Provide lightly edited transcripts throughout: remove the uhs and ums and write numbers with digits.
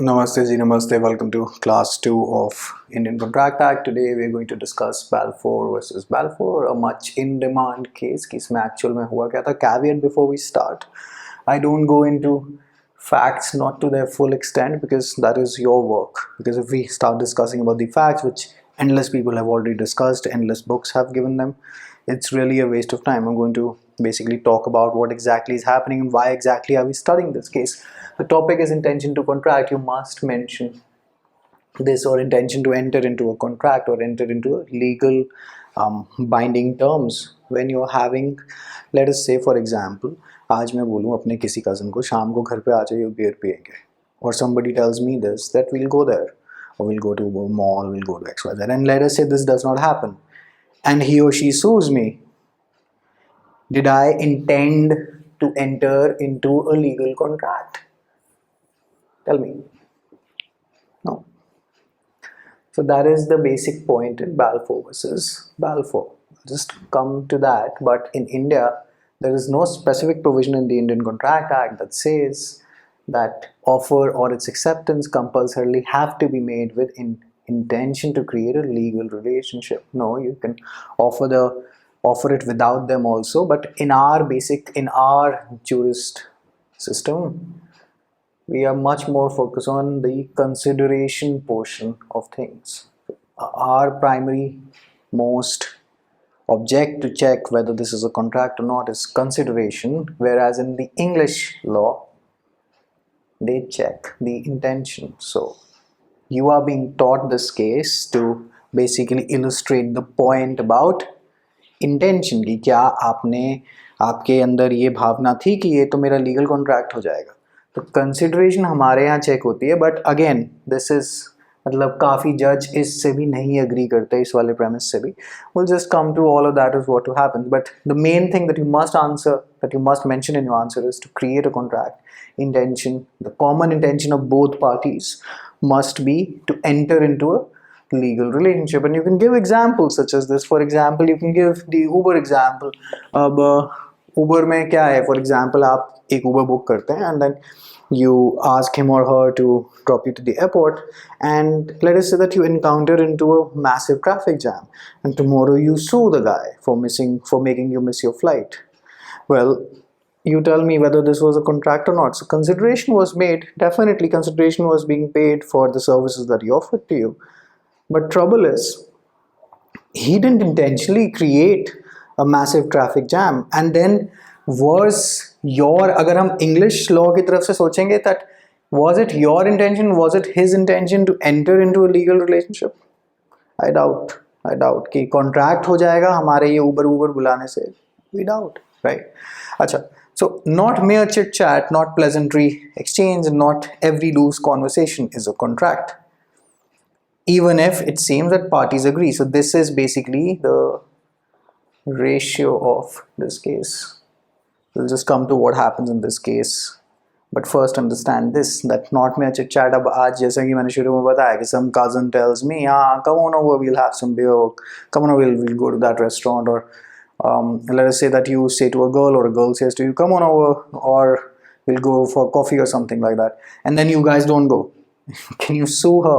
Namaste ji, namaste. Welcome to class 2 of Indian Contract Act. Today we are going to discuss Balfour versus Balfour, a much in demand case. कि इसमें actual में हुआ क्या था? Caveat before we start, I don't go into facts not to their full extent because that is your work. Because if we start discussing about the facts, which endless people have already discussed, endless books have given them, it's really a waste of time. I'm going to basically talk about what exactly is happening and why exactly are we studying this case. The topic is intention to contract. You must mention this, or intention to enter into a contract or enter into a legal binding terms when you're having, let us say for example, आज मैं बोलूँ अपने किसी cousin को शाम को घर पे आ जाइए beer पिएंगे, or somebody tells me this that we'll go there or we'll go to a mall, we'll go to XYZ, and let us say this does not happen and he or she sues me. Did I intend to enter into a legal contract? Tell me. No. So that is the basic point in Balfour versus Balfour. Just come to that. But in India, there is no specific provision in the Indian Contract Act that says that offer or its acceptance compulsorily have to be made with intention to create a legal relationship. No, you can offer it without them also. But in our jurist system, we are much more focused on the consideration portion of things. Our primary most object to check whether this is a contract or not is consideration, whereas in the English law, they check the intention. So you are being taught this case to basically illustrate the point about intention कि क्या आपके अंदर ये भावना थी कि ये तो मेरा लीगल कॉन्ट्रैक्ट हो जाएगा. तो कंसिडरेशन हमारे यहाँ चेक होती है, बट अगेन दिस इज मतलब काफ़ी जज इससे भी नहीं एग्री करते इस वाले प्रेमिस से भी. Will just come to all of that is what to happen, but the main thing that you must mention in your answer is to create a contract. Intention, the common intention of both parties must be to enter into a legal relationship, and you can give examples such as this. For example, you can give the Uber example. अब Uber में क्या है? For example, आप एक Uber book करते हैं and then you ask him or her to drop you to the airport, and let us say that you encounter into a massive traffic jam and tomorrow you sue the guy for making you miss your flight. Well, you tell me whether this was a contract or not. So consideration was made. Definitely consideration was being paid for the services that he offered to you. But trouble is, he didn't intentionally create a massive traffic jam. And then was अगर हम English law की तरफ से सोचेंगे, that was it your intention, was it his intention to enter into a legal relationship? I doubt कि contract हो जाएगा हमारे ये Uber बुलाने से. We doubt, right? अच्छा. So not mere chit chat, not pleasantry exchange, not every loose conversation is a contract, even if it seems that parties agree. So this is basically the ratio of this case. We'll just come to what happens in this case, but first understand this, that not mere chit chat. अब आज जैसा कि मैंने शुरू में बताया कि some cousin tells me, come on over, we'll have some beer, come on over, we'll go to that restaurant, or let us say that you say to a girl, or a girl says to you, come on over, or we'll go for coffee or something like that, and then you guys don't go. Can you sue her?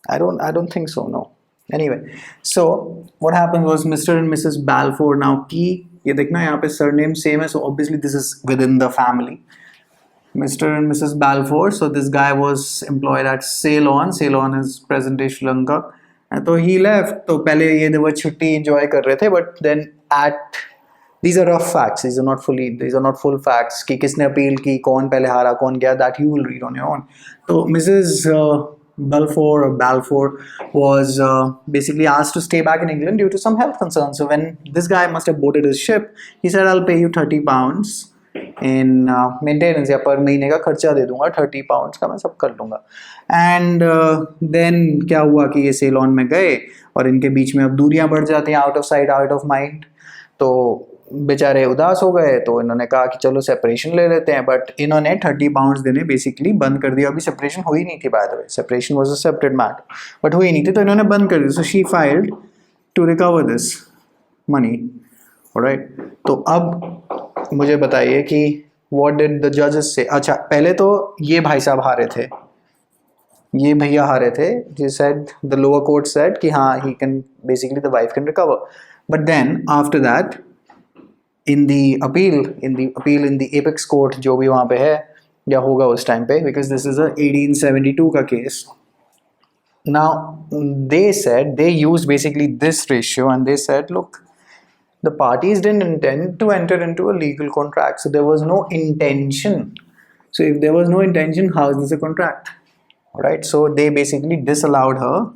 I don't think so, no. Anyway, so what happened was Mr. and Mrs. Balfour. Now key ये देखना यहाँ पे surname same है, so obviously this is within the family. Mr. and Mrs. Balfour. So this guy was employed at Ceylon. Ceylon is present day Sri Lanka. तो he left. तो पहले ये वो छुट्टी enjoy कर रहे थे, but then these are rough facts. These are not full facts कि किसने अपील की, कौन पहले हारा, कौन गया. That you will read on your own. तो Mrs. Balfour was basically asked to stay back in England due to some health concerns. So when this guy must have boarded his ship, he said, I'll pay you £30 in maintenance, या पर महीने का खर्चा दे दूंगा, £30 का मैं सब कर लूँगा. And then क्या हुआ कि ये सेलोन में गए और इनके बीच में अब दूरियां बढ़ जाती हैं, out of sight out of mind. तो बेचारे उदास हो गए, तो इन्होंने कहा कि चलो सेपरेशन ले लेते हैं. बट इन्होंने £30 देने बेसिकली बंद कर दिया. अभी सेपरेशन हुई नहीं थी, by the way, separation was a separate matter, but हुई नहीं थी, तो इन्होंने बंद कर दिया. So she filed to recover this money. Alright, तो अब मुझे बताइए कि व्हाट डिड द जजेस से. अच्छा, पहले तो ये भाई साहब हारे थे, ये भैया हारे थे. They said the lower court said कि हाँ he can basically the wife can recover. But then after that in the appeal in the apex court जो भी वहाँ पे है या होगा उस टाइम पे, because this is a 1872 का case. Now they said they used basically this ratio and they said, look, the parties didn't intend to enter into a legal contract, so there was no intention. So if there was no intention, how is this a contract? Right? So they basically disallowed her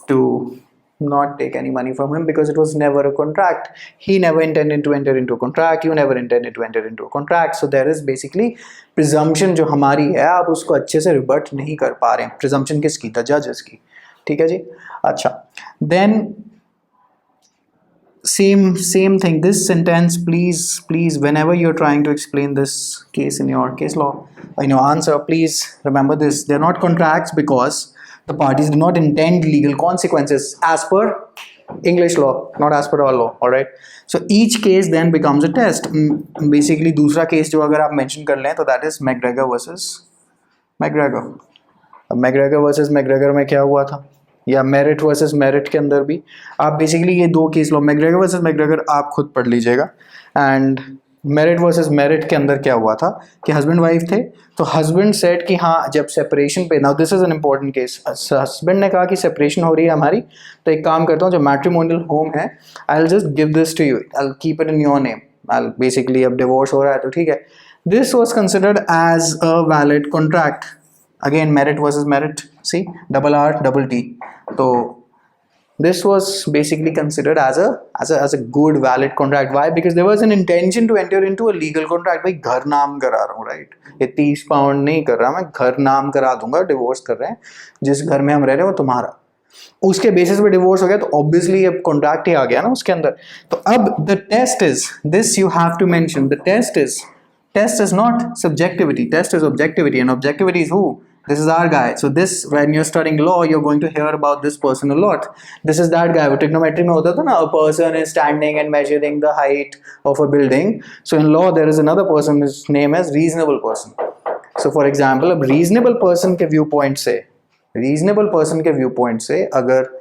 to not take any money from him because it was never a contract. He never intended to enter into a contract. You never intended to enter into a contract. So there is basically presumption जो हमारी है, आप उसको अच्छे से rebut नहीं कर पा रहे हैं. Presumption किसकी? The judges की. ठीक है जी? अच्छा. Then same thing, this sentence, please whenever you're trying to explain this case in your case law, in your answer, please remember this: they're not contracts because the parties do not intend legal consequences as per English law, not as per our law. All right, so each case then becomes a test. Basically दूसरा case जो अगर आप mention कर लें तो that is McGregor versus McGregor. अब McGregor versus McGregor में क्या हुआ था, या मेरिट वर्सेस मेरिट के अंदर भी आप बेसिकली ये दो केस लो, मैकग्रेगर वर्सेस मैकग्रेगर आप खुद पढ़ लीजिएगा. एंड मेरिट वर्सेस मेरिट के अंदर क्या हुआ था कि हस्बैंड वाइफ थे, तो हस्बैंड सेड कि हाँ जब सेपरेशन पे, now this is an important case, husband ने कहा कि सेपरेशन हो रही है हमारी, तो एक काम करता हूँ जो मैट्रिमोनियल होम है, I will just give this to you, I will keep it in your name. I basically अब डिवोर्स हो रहा है तो ठीक है. This was considered as a valid contract. Again, merit versus merit. See, double R, double T. So this was basically considered as a good valid contract. Why? Because there was an intention to enter into a legal contract. भाई घर नाम करा रहा हूँ, right? ये 30 pound नहीं कर रहा मैं, घर नाम करा दूंगा. डिवोर्स कर रहे हैं, जिस घर में हम रह रहे हैं वो तुम्हारा, उसके बेसिस पे डिवोर्स हो गया तो ऑब्वियसली अब कॉन्ट्रैक्ट ही आ गया ना उसके अंदर. तो अब the test is this, you have to mention the test is not subjectivity, test is objectivity, and objectivity is who? This is our guy. So this, when you're studying law, you're going to hear about this person a lot. This is that guy. वो trigonometry में होता था ना, a person is standing and measuring the height of a building. So in law there is another person whose name is reasonable person. So for example, अब reasonable person के viewpoint से अगर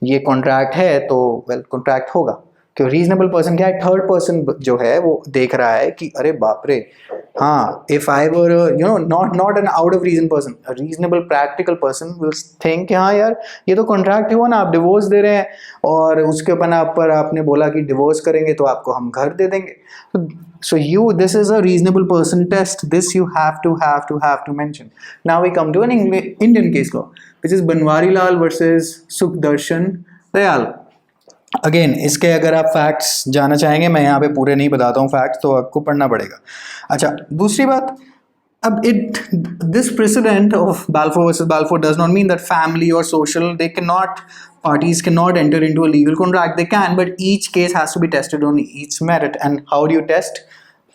ये contract है तो well contract होगा. क्यों? Reasonable person क्या है? थर्ड पर्सन जो है वो देख रहा है कि अरे बाप रे, हाँ, if I were not an out of reason person, reasonable practical person will think हाँ यार ये तो कॉन्ट्रैक्ट हुआ ना, आप डिवोर्स दे रहे हैं और उसके ऊपर आपने बोला कि डिवोर्स करेंगे तो आपको हम घर दे देंगे. So this is a reasonable person test. This you have to mention. Now we come to an Indian case law, which is Banwarilal versus Sukhdarshan Dayal. Again इसके अगर आप फैक्ट्स जानना चाहेंगे, मैं यहाँ पे पूरे नहीं बताता हूँ फैक्ट्स, तो आपको पढ़ना पड़ेगा. अच्छा, दूसरी बात, अब this precedent of Balfour versus Balfour does not mean that family or social, parties cannot enter into a legal contract. They can, but each case has to be tested on each merit. And how do you test?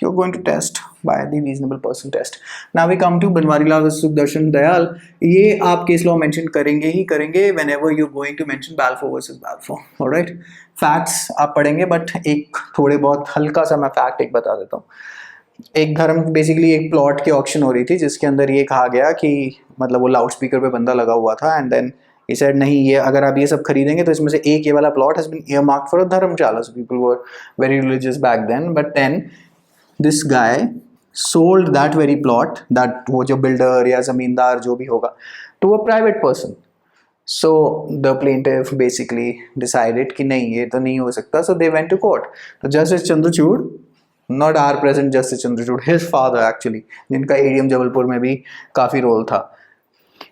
You're going to test by the reasonable person test. Now we come to Banwarilal versus Sukhdarshan Dayal. ये आप case law mention करेंगे ही करेंगे whenever you're going to mention Balfour versus Balfour. Alright, facts आप पढ़ेंगे, but एक थोड़े बहुत हल्का सा मैं फैक्ट एक बता देता हूँ. एक धर्म, बेसिकली एक प्लॉट की ऑक्शन हो रही थी जिसके अंदर ये कहा गया कि मतलब वो लाउड स्पीकर पे बंदा लगा हुआ था, एंड देन he said नहीं, ये अगर आप ये सब खरीदेंगे तो इसमें से एक ये वाला plot has been earmarked for a Dharamshala. So people were very religious back then, but then this guy sold that very plot, that वो जो builder या जमींदार जो भी होगा, to a private person. So the plaintiff basically decided कि नहीं, ये तो नहीं हो सकता. So they went to court. So Justice Chandrachud, not our present Justice Chandrachud, his father actually, जिनका ADM जबलपुर में भी काफ़ी रोल था,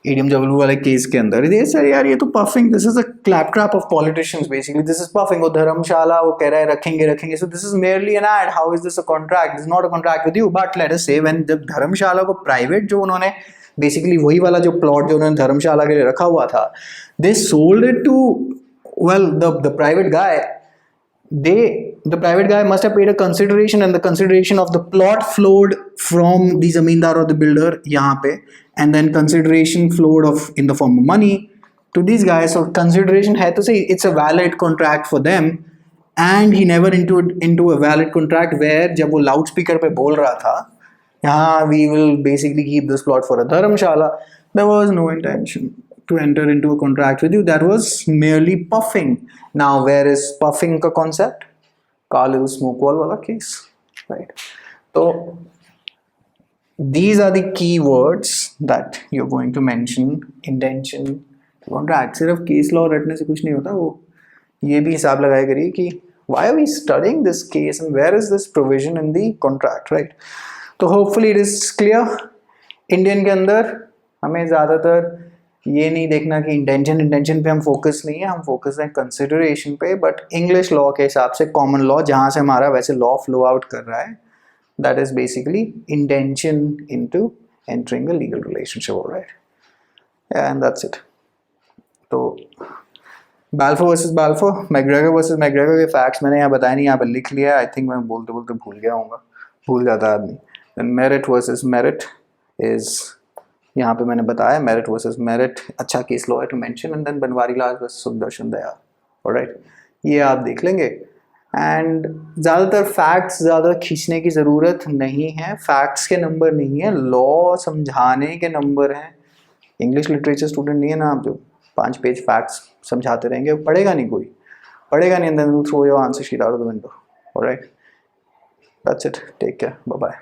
ADM जबलपुर वाले केस के अंदर, ये सर यार ये तो puffing, this is a clap trap of politicians, basically this is puffing. वो धर्मशाला वो कह रहा है रखेंगे, so this is merely an ad. How is this a contract? This is not a contract with you. But let us say when जब धर्मशाला को private, जो उन्होंने बेसिकली वही वाला जो प्लॉट जो उन्होंने धर्मशाला के लिए रखा हुआ था, they sold it to well the private guy. The private guy must have paid a consideration, and the consideration of the plot flowed from the zamindar or the builder यहाँ पे, and then consideration flowed in the form of money to these guys. So consideration है तो सही, it's a valid contract for them, and he never into a valid contract where जब वो loudspeaker पे बोल रहा था, यहाँ we will basically keep this plot for a Dharamshala. There was no intention to enter into a contract with you. That was merely puffing. Now where is puffing का concept? Carl smoke wall वाला case, right? So these are the key words that you're going to mention. Intention, contract. सिर्फ case law रटने से कुछ नहीं होता, वो ये भी हिसाब लगाया करिए कि why are we studying this case and where is this provision in the contract, right? तो hopefully it is clear. Indian के अंदर हमें ज़्यादातर ये नहीं देखना कि इंटेंशन पे हम फोकस नहीं है, हम फोकस हैं कंसिडरेशन पे. बट इंग्लिश लॉ के हिसाब से कॉमन लॉ जहाँ से हमारा वैसे लॉ फ्लो आउट कर रहा है, that is basically intention into entering a legal relationship, alright, and that's it. तो Balfour versus Balfour, McGregor versus McGregor के फैक्ट्स मैंने यहाँ बताया नहीं, यहाँ पर लिख लिया. आई थिंक मैं बोलते बोलते भूल गया हूँगा, भूल जाता है आदमी. Then merit versus merit is, यहाँ पे मैंने बताया मेरिट वर्सेस मेरिट, अच्छा केस लॉ है to mention. And then Banwari Lal versus Sudarshan Dayal, alright, ये आप देख लेंगे. एंड ज़्यादातर फैक्ट्स ज़्यादा खींचने की ज़रूरत नहीं है, फैक्ट्स के नंबर नहीं है, लॉ समझाने के नंबर हैं. इंग्लिश लिटरेचर स्टूडेंट नहीं है ना आप, जो 5 पेज फैक्ट्स समझाते रहेंगे, पढ़ेगा नहीं कोई, पढ़ेगा नहीं. And then throw your answer sheet out of the window, alright. That's it, take care, bye bye.